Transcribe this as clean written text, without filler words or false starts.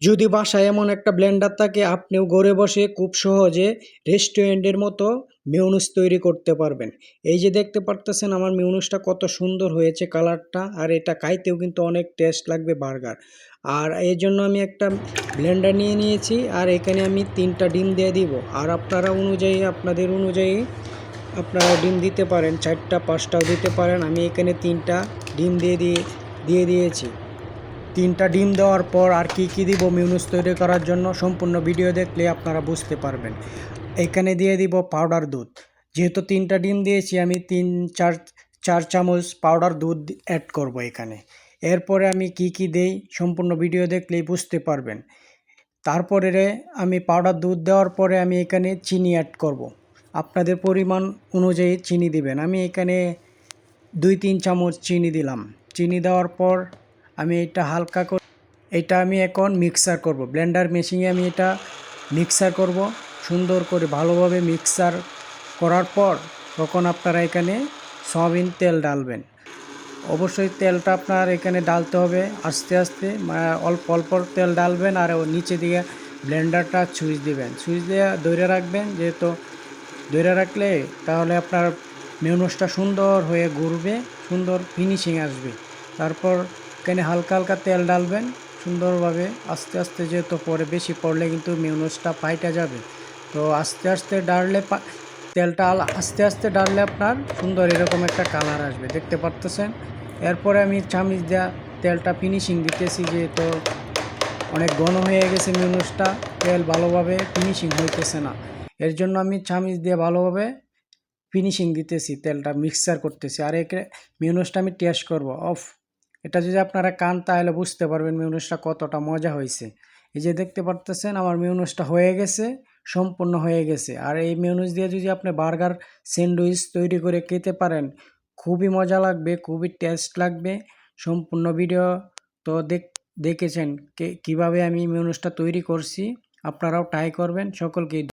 যদি বাসায় এমন একটা ব্লেন্ডার থাকে, আপনিও ঘরে বসে খুব সহজে রেস্টুরেন্টের মতো মেয়োনিজ তৈরি করতে পারবেন। এই যে দেখতে পারতেছেন আমার মেয়োনিজটা কত সুন্দর হয়েছে কালারটা, আর এটা খাইতেও কিন্তু অনেক টেস্ট লাগবে বার্গার। আর এই জন্য আমি একটা ব্লেন্ডার নিয়ে নিয়েছি, আর এখানে আমি 3টা ডিম দিয়ে দিব। আর আপনাদের অনুযায়ী আপনারা ডিম দিতে পারেন, 4টা 5টাও দিতে পারেন। আমি এখানে 3টা ডিম দিয়ে দিয়েছি। 3টা ডিম দেওয়ার পর আর কি দিব মেয়োনিজ তৈরি করার জন্য, সম্পূর্ণ ভিডিও দেখলে আপনারা বুঝতে পারবেন। এখানে দিয়ে দিব পাউডার দুধ। যেহেতু 3টা ডিম দিয়েছি, আমি 4 চামচ পাউডার দুধ অ্যাড করব এখানে। এরপরে আমি কি দেই সম্পূর্ণ ভিডিও দেখলেই বুঝতে পারবেন। তারপরে আমি পাউডার দুধ দেওয়ার পরে আমি এখানে চিনি অ্যাড করব। আপনাদের পরিমাণ অনুযায়ী চিনি দিবেন। আমি এখানে 2-3 চামচ চিনি দিলাম। চিনি দেওয়ার পর আমি এটা হালকা করে আমি এখন মিক্সার করব। ব্লেন্ডার মেশিনে আমি এটা মিক্সার করব সুন্দর করে, ভালোভাবে মিক্সার করার পর তখন আপনারা এখানে সয়াবিন তেল ডালবেন। অবশ্যই তেলটা আপনার এখানে ডালতে হবে আস্তে আস্তে, অল্প অল্প তেল ডালবেন। আর নিচে দিকে ব্লেন্ডারটা সুইচ দিবেন, সুইচ দিয়ে ধরে রাখবেন। যেহেতু ধরে রাখলে তাহলে আপনার মেয়োনিজটা সুন্দর হয়ে ঘুরবে, সুন্দর ফিনিশিং আসবে। তারপর এখানে হালকা হালকা তেল ডালবেন সুন্দরভাবে, আস্তে আস্তে, যেহেতু পরে বেশি পড়লে কিন্তু মেয়োনিজটা ফাইটা যাবে। তো আস্তে আস্তে ডাললে তেলটা আস্তে আস্তে ডাললে আপনার সুন্দর এরকম একটা কালার আসবে, দেখতে পারতেছেন। এরপরে আমি চামচ দেওয়া তেলটা ফিনিশিং দিতেছি, যেহেতু অনেক ঘন হয়ে গেছে মেয়োনিজটা, তেল ভালোভাবে ফিনিশিং হইতেছে না। এর জন্য আমি চামচ দিয়ে ভালোভাবে ফিনিশিং দিতেছি, তেলটা মিক্সার করতেছি। আর একে মেয়োনিজটা আমি টেস্ট করব অফ। এটা যদি আপনারা খান তাহলে বুঝতে পারবেন মেয়োনিজটা কতটা মজা হয়েছে। এই যে দেখতে পারতেছেন আমার মেয়োনিজটা হয়ে গেছে, সম্পূর্ণ হয়ে গেছে। আর এই মেয়োনিজ দিয়ে যদি আপনি বার্গার স্যান্ডউইচ তৈরি করে খেতে পারেন, খুবই মজা লাগবে, খুবই টেস্ট লাগবে। সম্পূর্ণ ভিডিও তো দেখেছেন কিভাবে আমি মেয়োনিজটা তৈরি করছি। আপনারাও ট্রাই করবেন। সকলকে